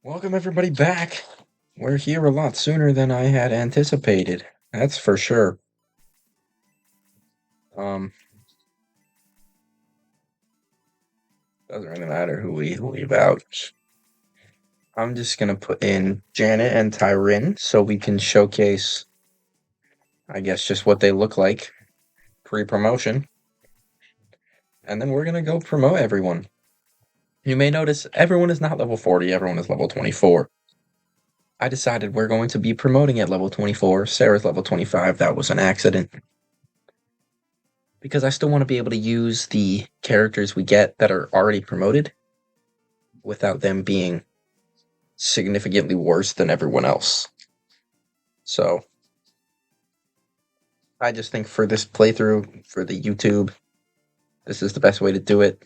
Welcome everybody back. We're here a lot sooner than I had anticipated. That's for sure. Um, doesn't really matter who we leave out. I'm just gonna put in Janet and Tyrin so we can showcase, I guess, just what they look like pre-promotion. And then we're gonna go promote everyone. You may notice everyone is not level 40, everyone is level 24. I decided we're going to be promoting at level 24. Sarah's level 25. That was an accident. Because I still want to be able to use the characters we get that are already promoted without them being significantly worse than everyone else. So I just think for this playthrough, for the YouTube, this is the best way to do it.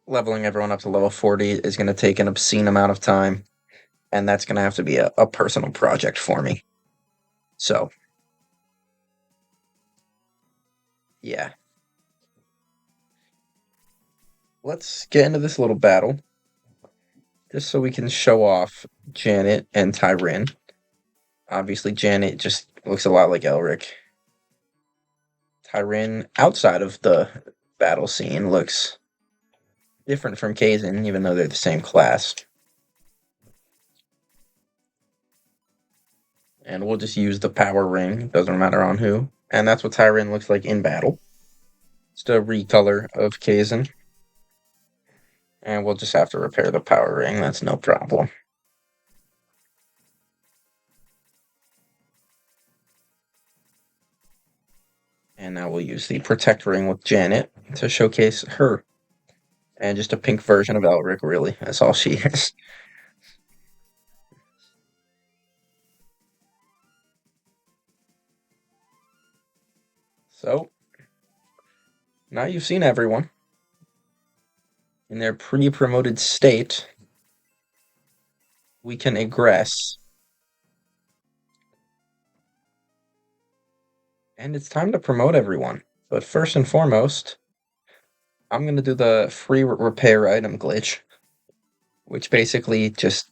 Leveling everyone up to level 40 is going to take an obscene amount of time, and that's going to have to be a personal project for me. So, yeah. Let's get into this little battle, just so we can show off Janet and Tyrin. Obviously, Janet just looks a lot like Elric. Tyrin, outside of the battle scene, looks different from Kazin, even though they're the same class. And we'll just use the power ring, doesn't matter on who. And that's what Tyrin looks like in battle. It's a recolor of Kazin. And we'll just have to repair the power ring, that's no problem. And now we'll use the protect ring with Janet to showcase her. And just a pink version of Elric, really. That's all she is. So, now you've seen everyone in their pre-promoted state. We can egress. And it's time to promote everyone. But first and foremost, I'm going to do the free repair item glitch, which basically just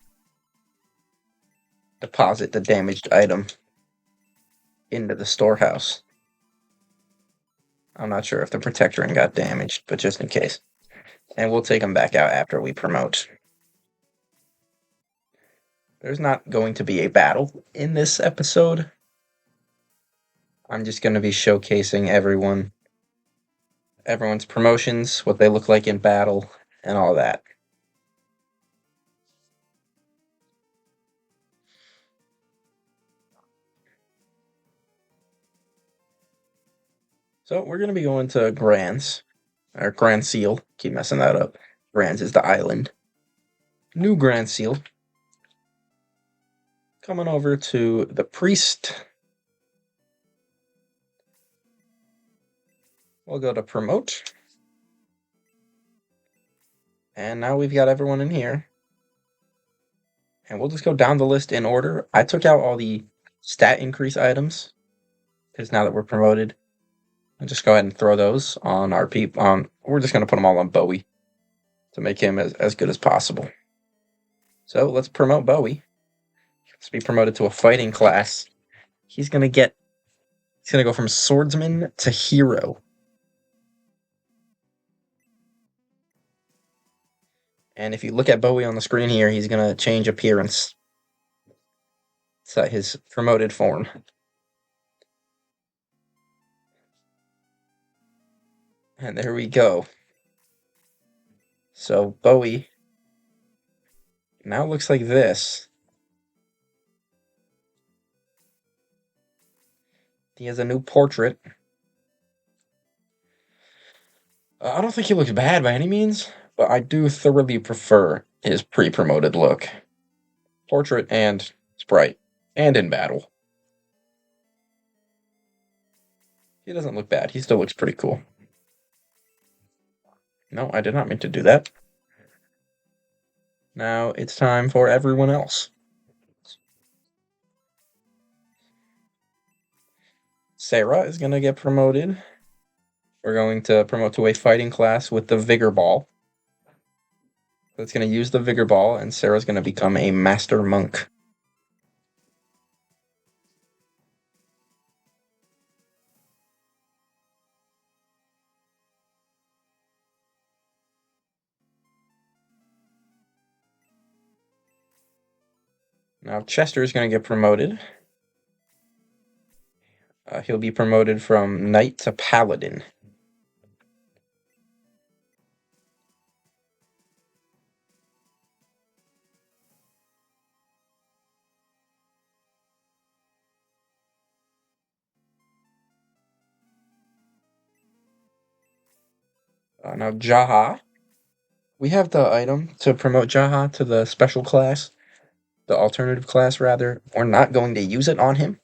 deposit the damaged item into the storehouse. I'm not sure if the protector ring got damaged, but just in case. And we'll take them back out after we promote. There's not going to be a battle in this episode. I'm just going to be showcasing everyone's promotions, what they look like in battle, and all that. So we're going to be going to Grants, or Grand Seal. Keep messing that up. Grants is the island. New Grand Seal. Coming over to the priest. We'll go to promote. And now we've got everyone in here. And we'll just go down the list in order. I took out all the stat increase items, because now that we're promoted, I'll just go ahead and throw those on our people. We're just going to put them all on Bowie to make him as good as possible. So let's promote Bowie. Let's be promoted to a fighting class. He's going to go from swordsman to hero. And if you look at Bowie on the screen here, he's going to change appearance. It's his promoted form. And there we go. So Bowie now looks like this. He has a new portrait. I don't think he looks bad by any means, but I do thoroughly prefer his pre-promoted look. Portrait and sprite, and in battle. He doesn't look bad. He still looks pretty cool. No, I did not mean to do that. Now it's time for everyone else. Sarah is going to get promoted. We're going to promote to a fighting class with the Vigor Ball. It's going to use the Vigor Ball, and Sarah's going to become a Master Monk. Now Chester is going to get promoted. He'll be promoted from Knight to Paladin. Now Jaha. We have the item to promote Jaha to the special class, the alternative class rather. We're not going to use it on him.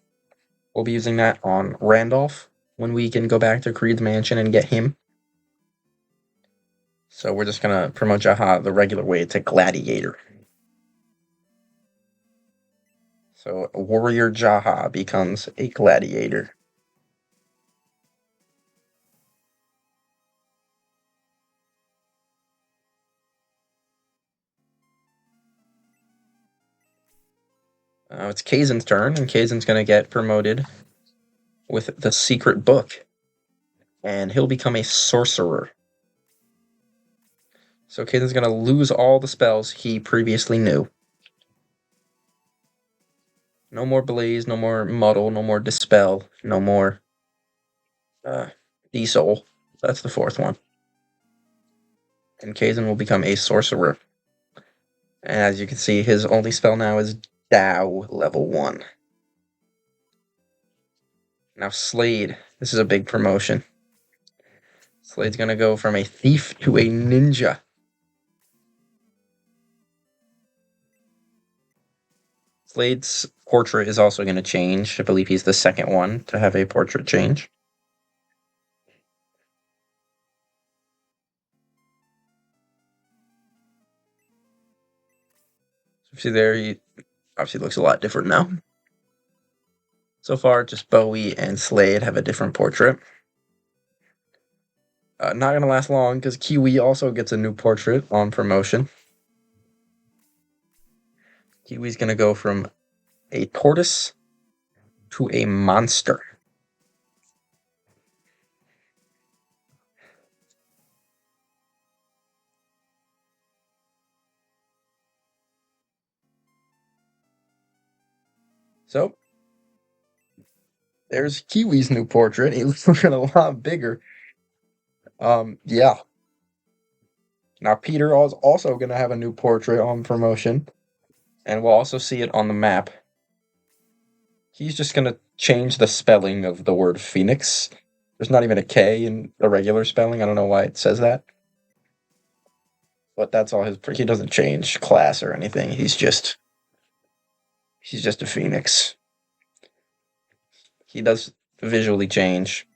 We'll be using that on Randolph when we can go back to Creed's Mansion and get him. So we're just going to promote Jaha the regular way to Gladiator. So Warrior Jaha becomes a Gladiator. It's Kaizen's turn, and Kaizen's going to get promoted with the Secret Book. And he'll become a Sorcerer. So Kaizen's going to lose all the spells he previously knew. No more Blaze, no more Muddle, no more Dispel, no more Desoul. That's the fourth one. And Kaizen will become a Sorcerer. And as you can see, his only spell now is Dow level 1. Now Slade. This is a big promotion. Slade's going to go from a thief to a ninja. Slade's portrait is also going to change. I believe he's the second one to have a portrait change. So see there, he obviously looks a lot different now. So far, just Bowie and Slade have a different portrait. Not going to last long because Kiwi also gets a new portrait on promotion. Kiwi's going to go from a tortoise to a monster. So, there's Kiwi's new portrait. He looks looking a lot bigger. Yeah. Now Peter is also going to have a new portrait on promotion, and we'll also see it on the map. He's just going to change the spelling of the word Phoenix. There's not even a K in the regular spelling. I don't know why it says that. But that's all his. He doesn't change class or anything. He's just a Phoenix. He does visually change.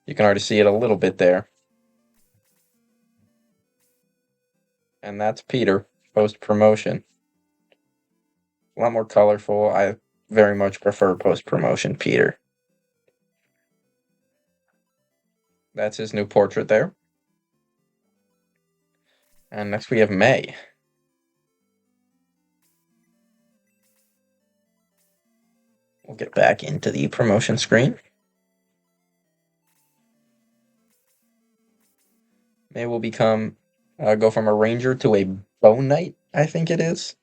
You can already see it a little bit there. And that's Peter, post-promotion. A lot more colorful. I very much prefer post-promotion Peter. That's his new portrait there. And next we have May. We'll get back into the promotion screen. May will become, go from a ranger to a bone knight, I think it is.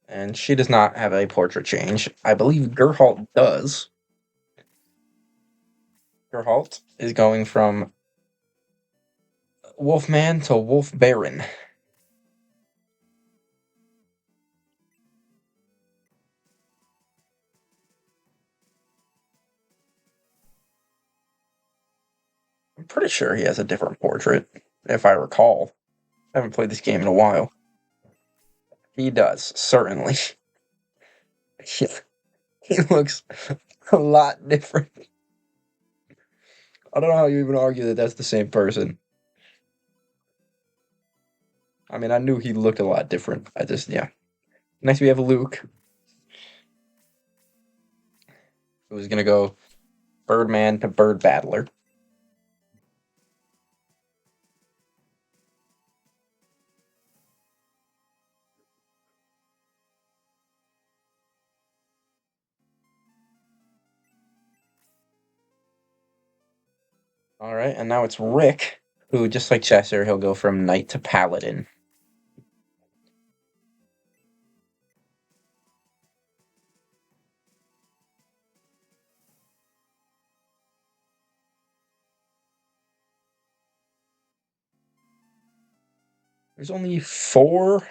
And she does not have a portrait change. I believe Geralt does. Geralt is going from Wolfman to Wolf Baron. I'm pretty sure he has a different portrait, if I recall. I haven't played this game in a while. He does, certainly. He looks a lot different. I don't know how you even argue that that's the same person. I mean, I knew he looked a lot different. Yeah. Next we have Luke, who's gonna go Birdman to Bird Battler. All right, and now it's Rick, who, just like Chester, he'll go from Knight to Paladin. There's only 4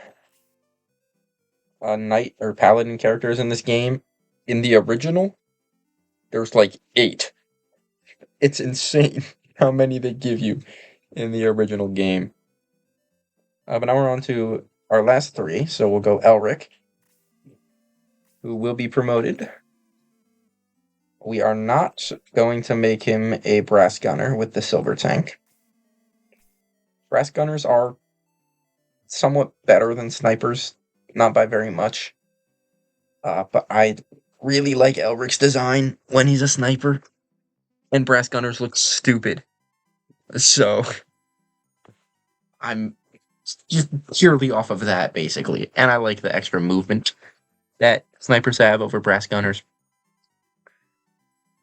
Knight or Paladin characters in this game. In the original, there's like 8. It's insane how many they give you in the original game. But now we're on to our last 3, so we'll go Elric, who will be promoted. We are not going to make him a brass gunner with the silver tank. Brass gunners are somewhat better than snipers, not by very much. But I really like Elric's design when he's a sniper, and brass gunners look stupid. So I'm just purely off of that, basically. And I like the extra movement that snipers have over brass gunners.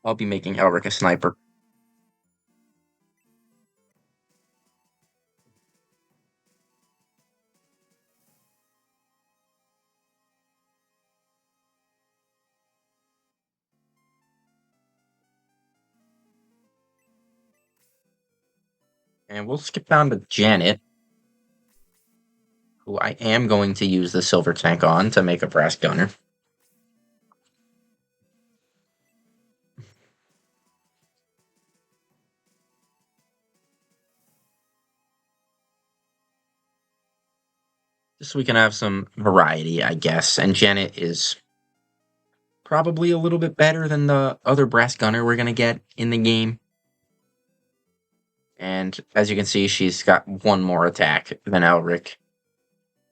I'll be making Elric a sniper. And we'll skip down to Janet, who I am going to use the silver tank on to make a brass gunner. Just so we can have some variety, I guess. And Janet is probably a little bit better than the other brass gunner we're going to get in the game. And as you can see, she's got 1 more attack than Elric.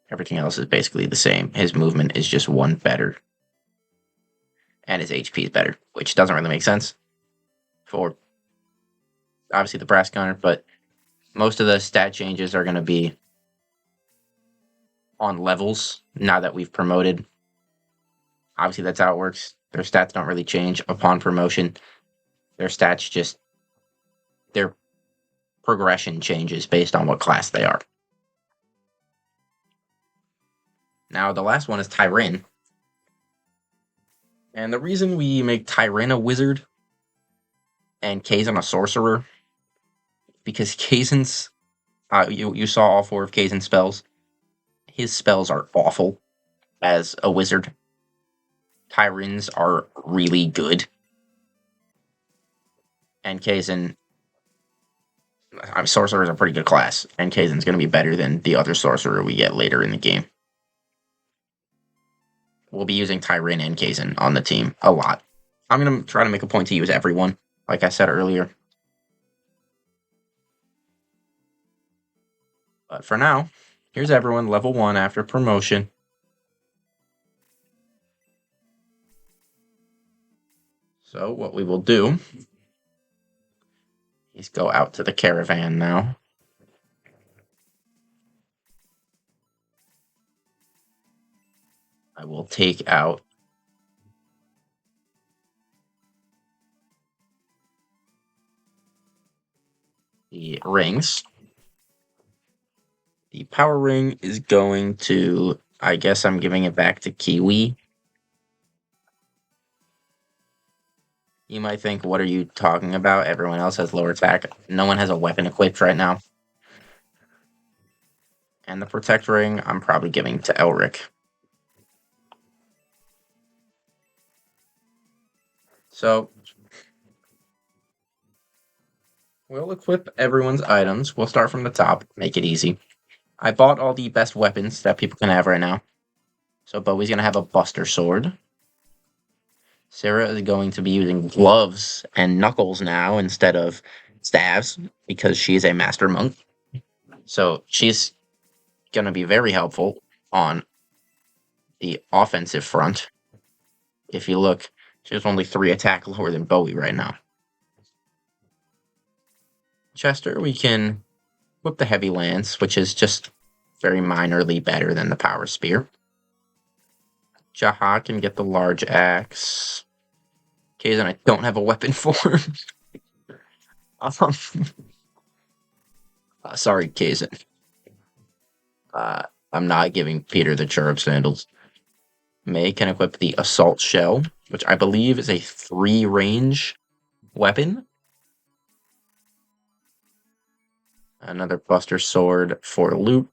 Everything else is basically the same. His movement is just 1 better. And his HP is better, which doesn't really make sense for, obviously, the brass gunner, but most of the stat changes are going to be on levels now that we've promoted. Obviously, that's how it works. Their stats don't really change upon promotion. Their stats just, their progression changes based on what class they are. Now, the last one is Tyrin. And the reason we make Tyrin a wizard and Kazan a sorcerer, because Kazan's, you saw all 4 of Kazan's spells. His spells are awful as a wizard. Tyrin's are really good. And Kazan, sorcerer is a pretty good class, and Kazan's going to be better than the other sorcerer we get later in the game. We'll be using Tyrin and Kazan on the team a lot. I'm going to try to make a point to use everyone, like I said earlier. But for now, here's everyone level 1 after promotion. So what we will do is go out to the caravan now. I will take out the rings. The power ring is going to, I guess I'm giving it back to Kiwi. You might think, what are you talking about? Everyone else has lower attack. No one has a weapon equipped right now. And the protect ring, I'm probably giving to Elric. So we'll equip everyone's items. We'll start from the top, make it easy. I bought all the best weapons that people can have right now. So Bowie's going to have a Buster Sword. Sarah is going to be using gloves and knuckles now instead of staves because she is a Master Monk. So she's going to be very helpful on the offensive front. If you look, she's only 3 attack lower than Bowie right now. Chester, we can whip the heavy lance, which is just very minorly better than the power spear. Jaha can get the large axe. Kazan, I don't have a weapon for. Sorry, Kazan. I'm not giving Peter the cherub sandals. May can equip the assault shell, which I believe is a 3 range weapon. Another Buster Sword for loot.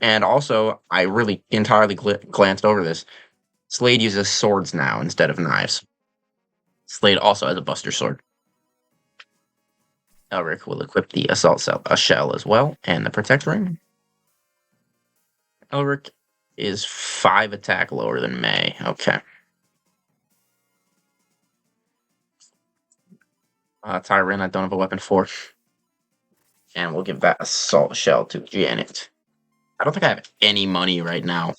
And also, I really entirely glanced over this. Slade uses swords now instead of knives. Slade also has a Buster Sword. Elric will equip the assault shell as well, and the protect ring. Elric is 5 attack lower than May. Okay. Tyrion, I don't have a weapon for. And we'll give that assault shell to Janet. I don't think I have any money right now.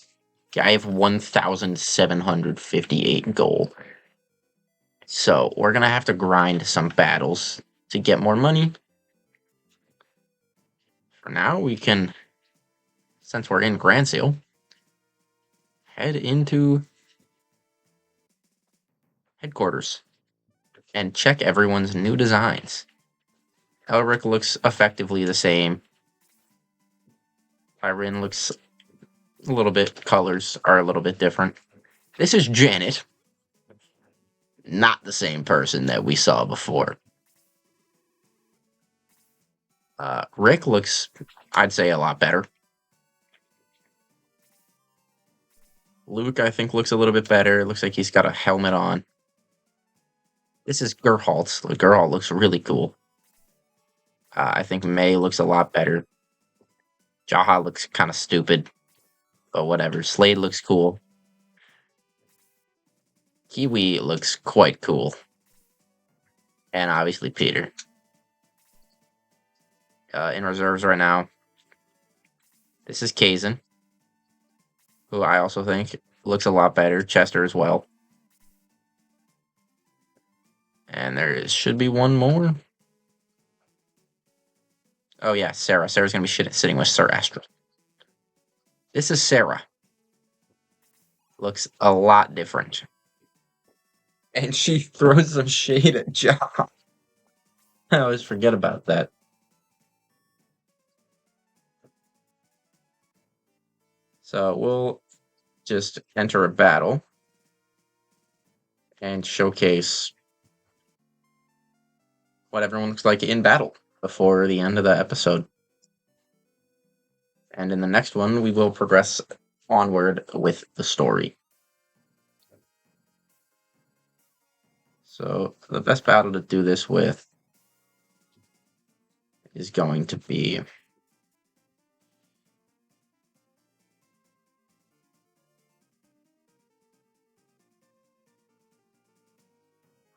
I have 1,758 gold. So we're going to have to grind some battles to get more money. For now, we can, since we're in Grand Seal, head into headquarters and check everyone's new designs. Elric looks effectively the same. Tyrion looks a little bit, colors are a little bit different. This is Janet. Not the same person that we saw before. Rick looks, I'd say, a lot better. Luke, I think, looks a little bit better. It looks like he's got a helmet on. This is Geralt. Geralt looks really cool. I think May looks a lot better. Jaha looks kind of stupid, but whatever. Slade looks cool. Kiwi looks quite cool. And obviously Peter. In reserves right now, this is Kazan, who I also think looks a lot better. Chester as well. And there should be one more. Oh yeah, Sarah. Sarah's going to be sitting with Sir Astral. This is Sarah. Looks a lot different. And she throws some shade at John. I always forget about that. So we'll just enter a battle and showcase what everyone looks like in battle before the end of the episode. And in the next one, we will progress onward with the story. So the best battle to do this with is going to be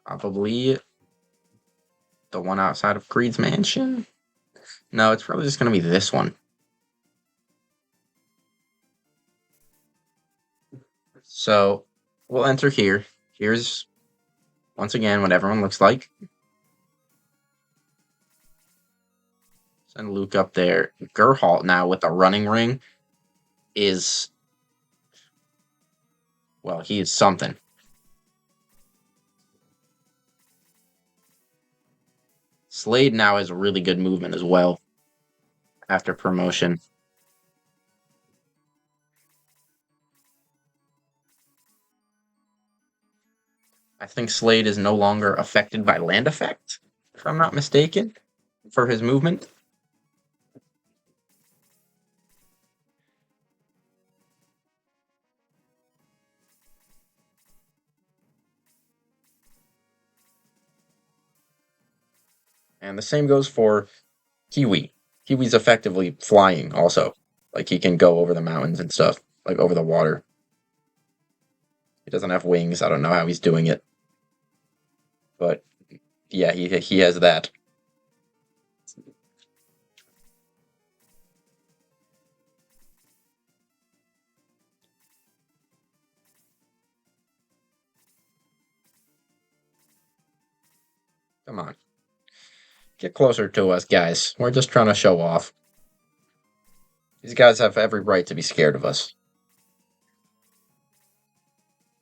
probably the one outside of Creed's mansion. No, it's probably just going to be this one. So we'll enter here. Here's, once again, what everyone looks like. Send Luke up there. Geralt now with the running ring is, well, he is something. Slade now has really good movement as well after promotion. I think Slade is no longer affected by land effect, if I'm not mistaken, for his movement. And the same goes for Kiwi. Kiwi's effectively flying also. Like, he can go over the mountains and stuff, like over the water. He doesn't have wings. I don't know how he's doing it. But yeah, he has that. Come on. Get closer to us, guys. We're just trying to show off. These guys have every right to be scared of us.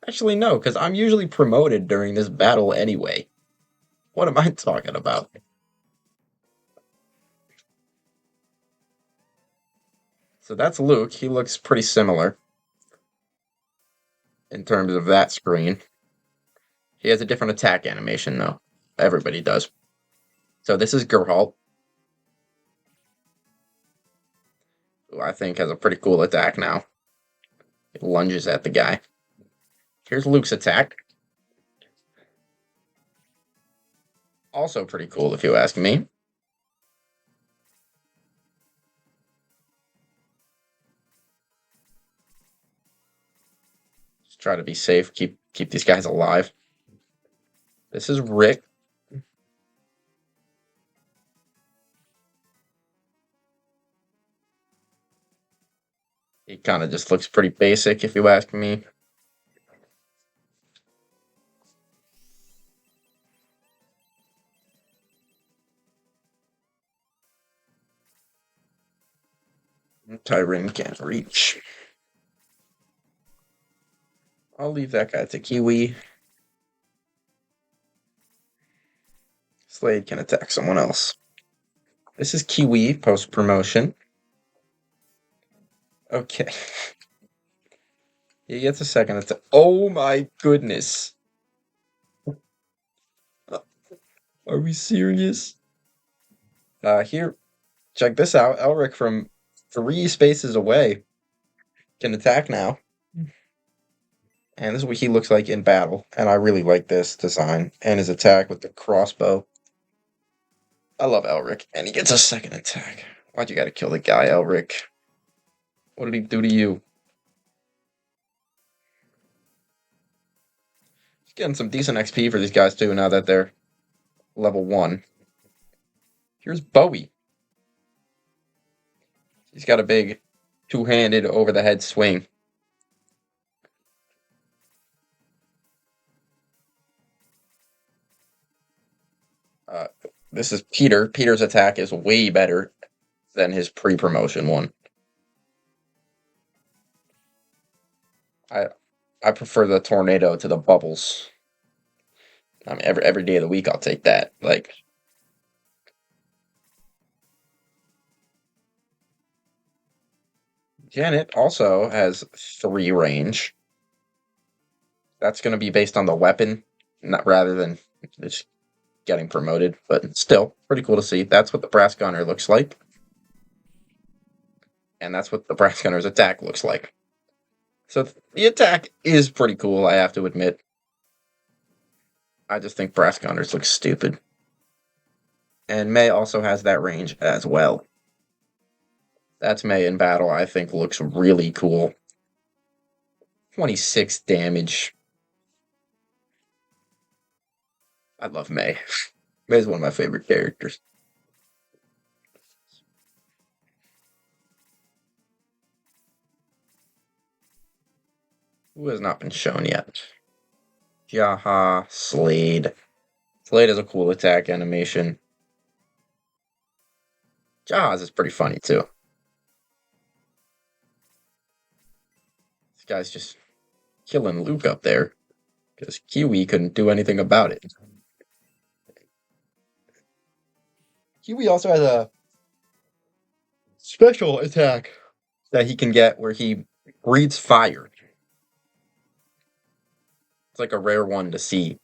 Actually, no, because I'm usually promoted during this battle anyway. What am I talking about? So that's Luke. He looks pretty similar in terms of that screen. He has a different attack animation, though. Everybody does. So this is Geralt, who I think has a pretty cool attack now. He lunges at the guy. Here's Luke's attack. Also pretty cool, if you ask me. Just try to be safe, keep these guys alive. This is Rick. He kind of just looks pretty basic, if you ask me. Tyrin can't reach. I'll leave that guy to Kiwi. Slade can attack someone else. This is Kiwi post promotion. Okay. He gets a second attack. Oh my goodness. Are we serious? Here, check this out. Elric from 3 spaces away can attack now. And this is what he looks like in battle. And I really like this design and his attack with the crossbow. I love Elric. And he gets a second attack. Why'd you gotta kill the guy, Elric? What did he do to you? He's getting some decent XP for these guys too now that they're level 1. Here's Bowie. He's got a big two-handed over-the-head swing. This is Peter. Peter's attack is way better than his pre-promotion one. I prefer the tornado to the bubbles. I mean, every day of the week I'll take that. Like, Janet also has 3 range. That's going to be based on the weapon, not rather than just getting promoted. But still, pretty cool to see. That's what the brass gunner looks like. And that's what the brass gunner's attack looks like. So the attack is pretty cool, I have to admit. I just think brass gunners look stupid. And May also has that range as well. That's May in battle, I think looks really cool. 26 damage. I love May. May's one of my favorite characters. Who has not been shown yet? Jaha, Slade. Slade has a cool attack animation. Jaha's is pretty funny too. This guy's just killing Luke up there because Kiwi couldn't do anything about it. Kiwi also has a special attack that he can get where he breathes fire. It's like a rare one to see.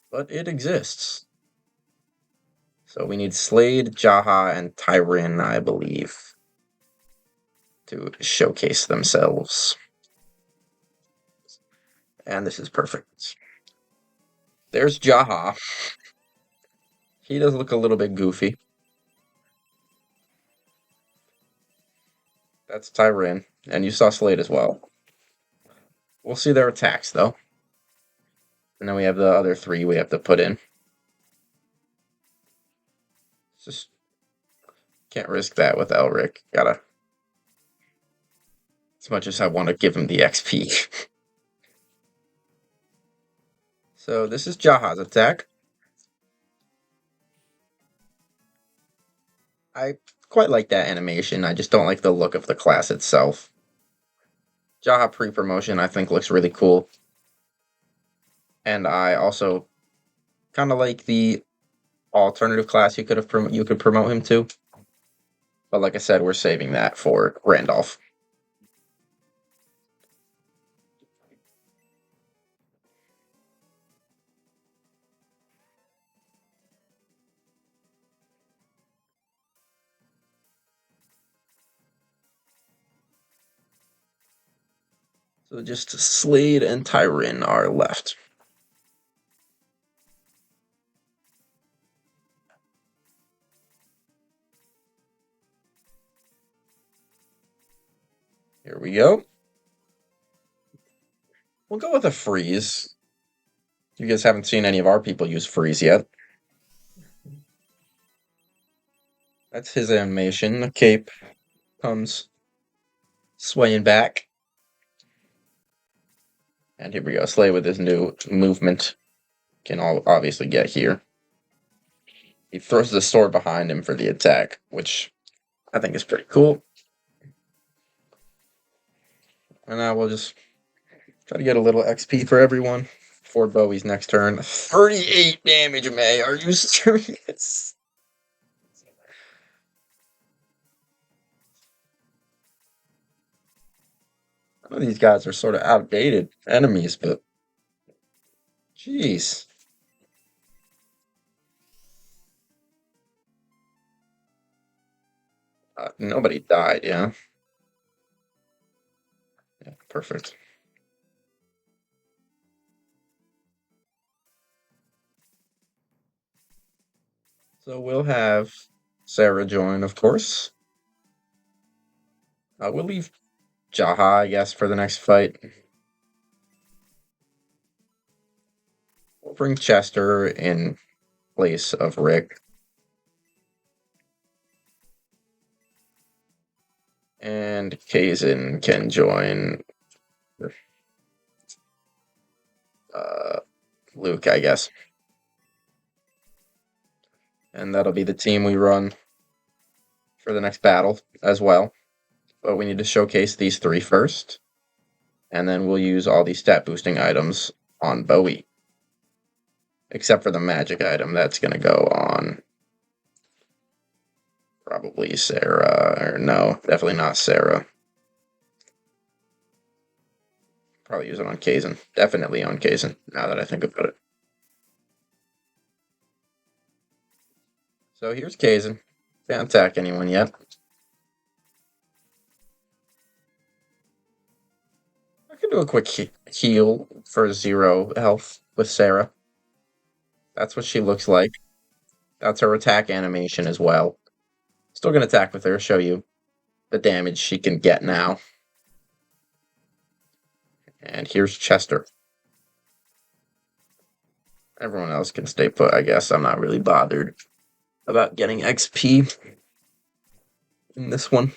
But it exists. So we need Slade, Jaha, and Tyrin, I believe, to showcase themselves. And this is perfect. There's Jaha. He does look a little bit goofy. That's Tyrin. And you saw Slade as well. We'll see their attacks, though. And then we have the other 3 we have to put in. Just can't risk that with Elric. Gotta. As much as I want to give him the XP. So this is Jaha's attack. I quite like that animation. I just don't like the look of the class itself. Jaha pre-promotion I think looks really cool. And I also kind of like the alternative class you could promote him to. But like I said, we're saving that for Randolph. So just Slade and Tyron are left. Here we go. We'll go with a freeze. You guys haven't seen any of our people use freeze yet. That's his animation. The cape comes swaying back. And here we go. Slay with his new movement. Can obviously get here. He throws the sword behind him for the attack, which I think is pretty cool. And now we'll just try to get a little XP for everyone for Bowie's next turn. 38 damage, May. Are you serious? Some of these guys are sort of outdated enemies, but jeez. Nobody died, yeah. Yeah, perfect. So we'll have Sarah join, of course. We'll leave Jaha, I guess, for the next fight. We'll bring Chester in place of Rick. And Kazin can join Luke, I guess. And that'll be the team we run for the next battle as well. But we need to showcase these three first. And then we'll use all these stat boosting items on Bowie. Except for the magic item, that's going to go on probably Sarah. Or no, definitely not Sarah. Probably use it on Kazin. Definitely on Kazin, now that I think about it. So here's Kazin. Can't attack anyone yet. I can do a quick heal for 0 health with Sarah. That's what she looks like. That's her attack animation as well. Still gonna attack with her, show you the damage she can get now. And here's Chester. Everyone else can stay put, I guess. I'm not really bothered about getting XP in this one.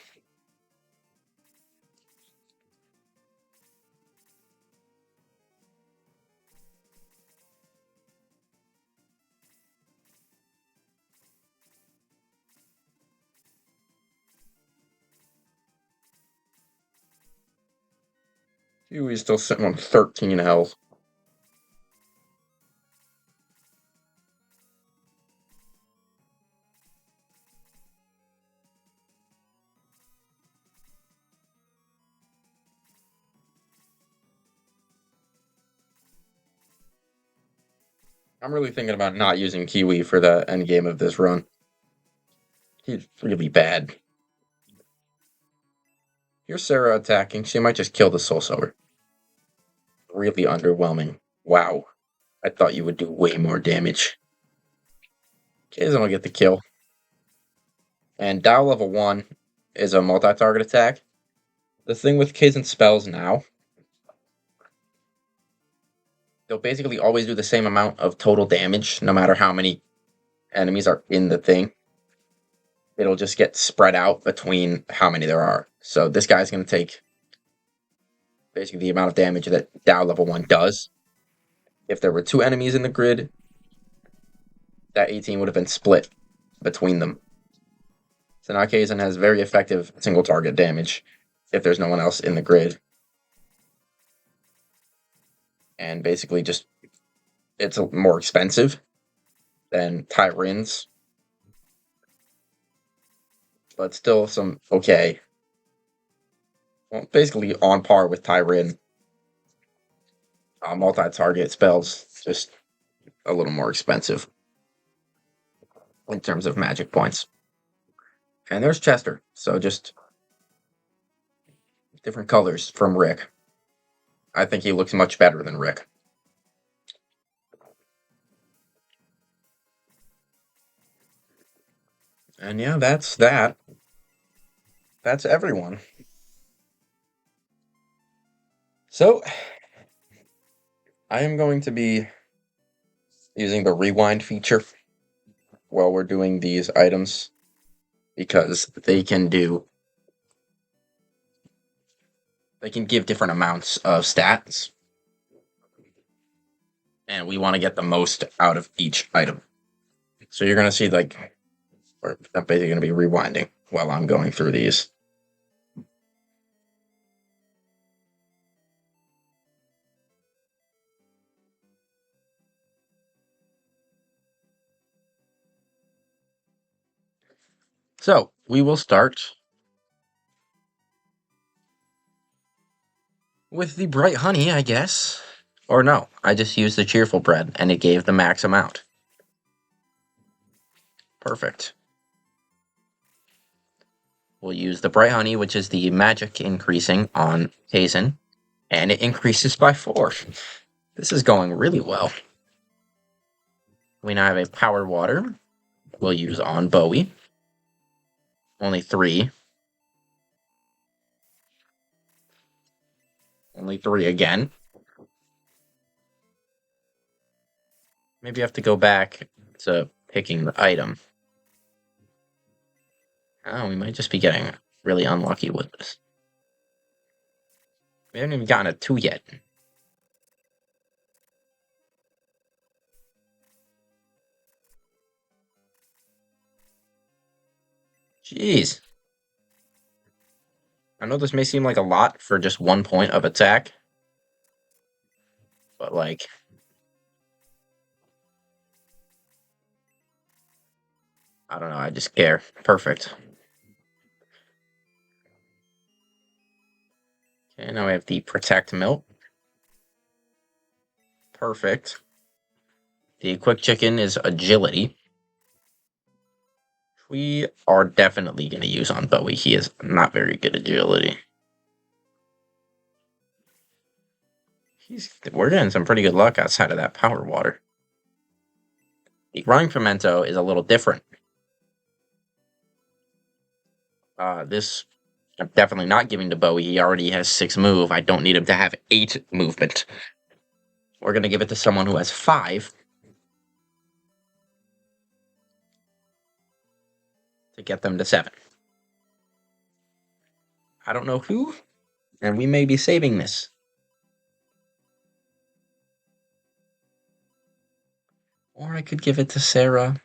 Huey's still sitting on 13 health. I'm really thinking about not using Kiwi for the end game of this run. He's really bad. Here's Sarah attacking. She might just kill the Soul Sower. Really underwhelming. Wow. I thought you would do way more damage. Kazin will get the kill. And Dow level 1 is a multi-target attack. The thing with Kazin's spells now, they'll basically always do the same amount of total damage, no matter how many enemies are in the thing. It'll just get spread out between how many there are. So this guy's going to take basically the amount of damage that Dow level 1 does. If there were 2 enemies in the grid, that 18 would have been split between them. So now Kaizen has very effective single target damage if there's no one else in the grid. And basically just, it's more expensive than Tyrin's, but still some okay. Well, basically on par with Tyrin. Multi-target spells, just a little more expensive in terms of magic points. And there's Chester, so just different colors from Rick. I think he looks much better than Rick. And yeah, that's that. That's everyone. So, I am going to be using the rewind feature while we're doing these items because they can give different amounts of stats, and we want to get the most out of each item. So you're going to see, like, or I'm basically going to be rewinding while I'm going through these. So we will start with the bright honey, I guess. Or no, I just used the cheerful bread and it gave the max amount. Perfect. We'll use the bright honey, which is the magic increasing on Kaizen, and it increases by 4. This is going really well. We now have a power water we'll use on Bowie. Only 3. Only 3 again. Maybe I have to go back to picking the item. Oh, we might just be getting really unlucky with this. We haven't even gotten a 2 yet. Jeez. I know this may seem like a lot for just 1 point of attack, but like, I don't know, I just care. Perfect. Okay, now we have the Protect Milk. Perfect. The Quick Chicken is Agility. We are definitely going to use on Bowie. He is not very good agility. We're getting some pretty good luck outside of that power water. The Growing Pimento is a little different. This I'm definitely not giving to Bowie. He already has 6 move. I don't need him to have 8 movement. We're going to give it to someone who has 5. To get them to 7. I don't know who, and we may be saving this. Or I could give it to Sarah.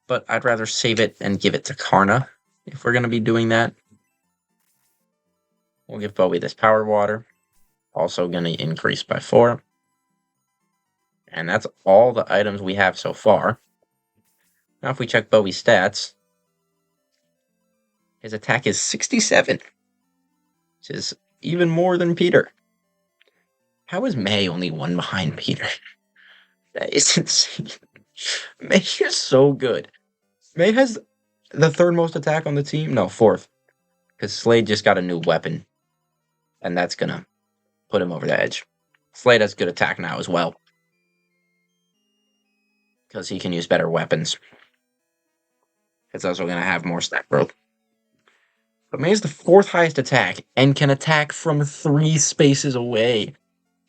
But I'd rather save it and give it to Karna if we're going to be doing that. We'll give Bowie this power water. Also going to increase by 4. And that's all the items we have so far. Now if we check Bowie's stats, his attack is 67. Which is even more than Peter. How is May only 1 behind Peter? That is insane. May is so good. May has the 3rd most attack on the team. No, 4th. Because Slade just got a new weapon. And that's going to put him over the edge. Slade has good attack now as well. Because he can use better weapons. It's also going to have more stat growth. But May is the 4th highest attack and can attack from 3 spaces away.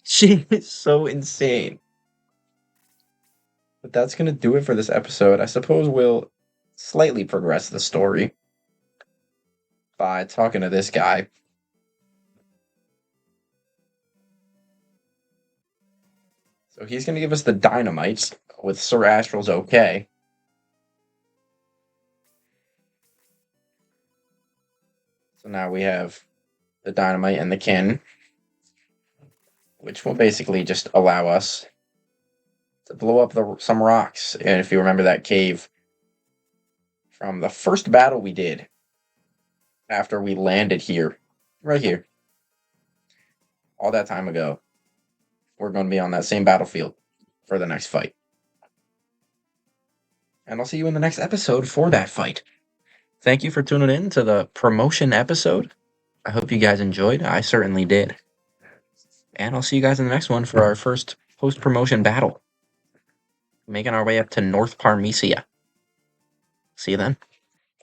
She is so insane. But that's going to do it for this episode. I suppose we'll slightly progress the story by talking to this guy. So he's going to give us the Dynamites with Sir Astral's okay. So now we have the Dynamite and the Kin, which will basically just allow us to blow up some rocks. And if you remember that cave from the first battle we did after we landed here, right here, all that time ago, we're going to be on that same battlefield for the next fight. And I'll see you in the next episode for that fight. Thank you for tuning in to the promotion episode. I hope you guys enjoyed. I certainly did. And I'll see you guys in the next one for our first post-promotion battle. Making our way up to North Parmesia. See you then.